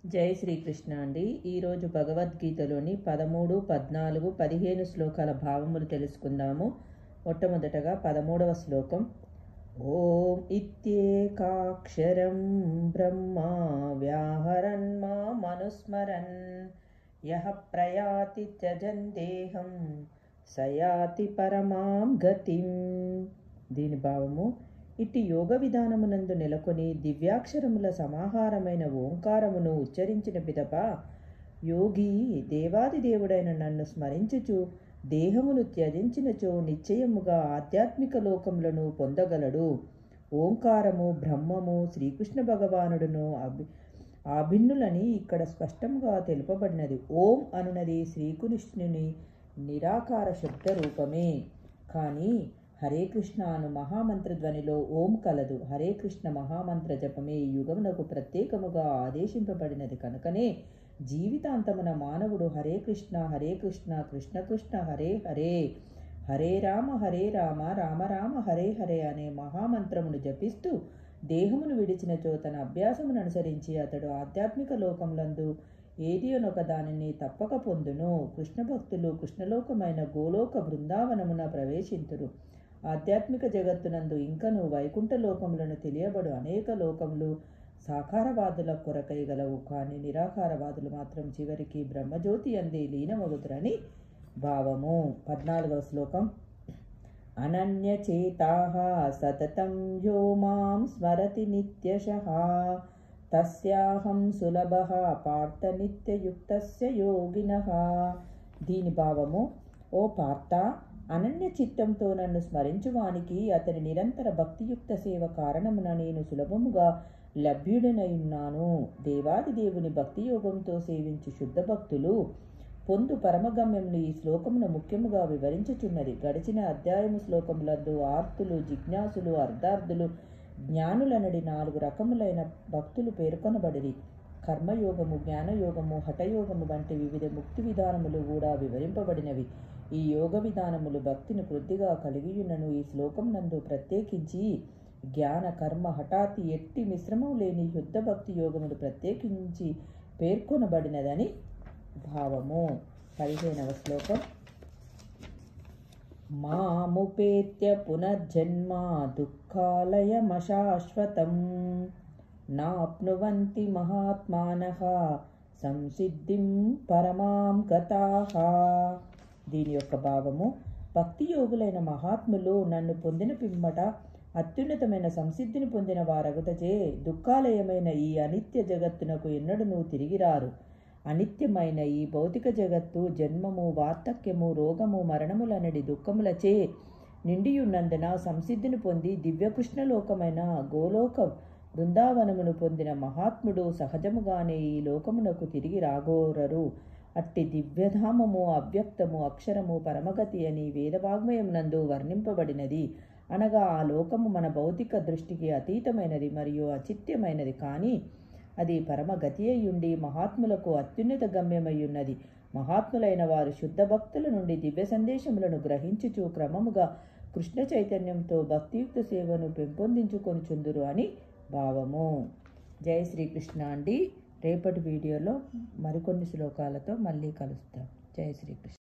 జై శ్రీకృష్ణ అండి. ఈరోజు భగవద్గీతలోని 13, 14, 15 శ్లోకాల భావములు తెలుసుకుందాము. మొట్టమొదటగా 13వ శ్లోకం. ఓం ఇత్యేకాక్షరం బ్రహ్మ వ్యాహరన్ మామనుస్మరన్ యః ప్రయాతి త్యజన్ దేహం సయాతి పరమాం గతిం. దీని భావము: ఇట్టి యోగ విధానమునందు నెలకొని దివ్యాక్షరముల సమాహారమైన ఓంకారమును ఉచ్చరించిన పిదప యోగి దేవాది దేవుడైన నన్ను స్మరించుచు దేహమును త్యజించినచో నిశ్చయముగా ఆధ్యాత్మిక లోకములను పొందగలడు. ఓంకారము బ్రహ్మము శ్రీకృష్ణ భగవానుడును అభిన్నులని ఇక్కడ స్పష్టంగా తెలుపబడినది. ఓం అనునది శ్రీకృష్ణుని నిరాకార శబ్ద రూపమే. కానీ హరే కృష్ణ అను మహామంత్ర ధ్వనిలో ఓం కలదు. హరే కృష్ణ మహామంత్ర జపమే ఈ యుగమునకు ప్రత్యేకముగా ఆదేశింపబడినది కనుకనే జీవితాంతమున మానవుడు హరే కృష్ణ కృష్ణ కృష్ణ హరే హరే, హరే రామ రామ రామ హరే హరే అనే మహామంత్రమును జపిస్తూ దేహమును విడిచినచో తన అభ్యాసమును అనుసరించి అతడు ఆధ్యాత్మిక లోకములందు ఏది అనొక దానిని తప్పక పొందును. కృష్ణ భక్తులు కృష్ణలోకమైన గోలోక బృందావనమున ప్రవేశింతురు. ఆధ్యాత్మిక జగత్తునందు ఇంకను వైకుంఠ లోకములను తెలియబడు అనేక లోకములు సాకారవాదుల కొరకై గలవు. కానీ నిరాకారవాదులు మాత్రం చివరికి బ్రహ్మజ్యోతి అందే లీనమగుతురని భావము. 14వ శ్లోకం. అనన్యచేతాః సతతం యో మాం స్మరతి నిత్యశః తస్యాహం సులభః పార్థ నిత్యయుక్తస్య యోగినః. దీని భావము: ఓ పార్థ, అనన్య చిత్తంతో నన్ను స్మరించువానికి అతని నిరంతర భక్తియుక్త సేవ కారణమున నేను సులభముగా లభ్యుడనయున్నాను. దేవాది దేవుని భక్తి యోగంతో సేవించు శుద్ధ భక్తులు పొందు పరమగమ్యమును ఈ శ్లోకమును ముఖ్యముగా వివరించుచున్నది. గడిచిన అధ్యాయము శ్లోకములందు ఆర్తులు, జిజ్ఞాసులు, అర్ధార్థులు, జ్ఞానులనడి 4 రకములైన భక్తులు పేర్కొనబడిరి. కర్మయోగము, జ్ఞానయోగము, హఠయోగము వంటి వివిధ ముక్తి విధానములు కూడా వివరింపబడినవి. ఈ యోగ విధానములు భక్తిని వృద్ధిగా కలిగియున్నను ఈ శ్లోకం నందు ప్రత్యేకించి జ్ఞాన, కర్మ, హఠాతి ఎట్టి మిశ్రమం లేని యుద్ధ భక్తి యోగములు ప్రత్యేకించి పేర్కొనబడినదని భావము. 15వ శ్లోకం. మాముపేత్య పునర్జన్మ దుఃఖాలయమశాశ్వతం నాప్నువంతి మహాత్మానః సంసిద్ధిం పరమాం గతాః. దీని యొక్క భావము: భక్తి యోగులైన మహాత్ములు నన్ను పొందిన పిమ్మట అత్యున్నతమైన సంసిద్ధిని పొందిన వారగుటచే దుఃఖాలయమైన ఈ అనిత్య జగత్తునకు ఎన్నడూ తిరిగిరారు. అనిత్యమైన ఈ భౌతిక జగత్తు జన్మము, వార్ధక్యము, రోగము, మరణములనడి దుఃఖములచే నిండియున్నందున సంసిద్ధిని పొంది దివ్యకృష్ణలోకమైన గోలోక బృందావనమును పొందిన మహాత్ముడు సహజముగానే ఈ లోకమునకు తిరిగి రాగోరరు. అట్టి దివ్యధామము అవ్యక్తము, అక్షరము, పరమగతి అని వేదవాగ్మయమునందు వర్ణింపబడినది. అనగా ఆ లోకము మన భౌతిక దృష్టికి అతీతమైనది మరియు అచిత్యమైనది. కానీ అది పరమగతి అయ్యుండి మహాత్ములకు అత్యున్నత గమ్యమయ్యున్నది. మహాత్ములైన వారు శుద్ధ భక్తుల నుండి దివ్య సందేశములను గ్రహించుచు క్రమముగా కృష్ణ చైతన్యంతో భక్తియుక్త సేవను పెంపొందించుకొనుచుందురు అని భావము. జై శ్రీకృష్ణ అండి. రేపటి వీడియోలో మరికొన్ని శ్లోకాలతో మళ్ళీ కలుస్తాం. జై శ్రీకృష్ణ.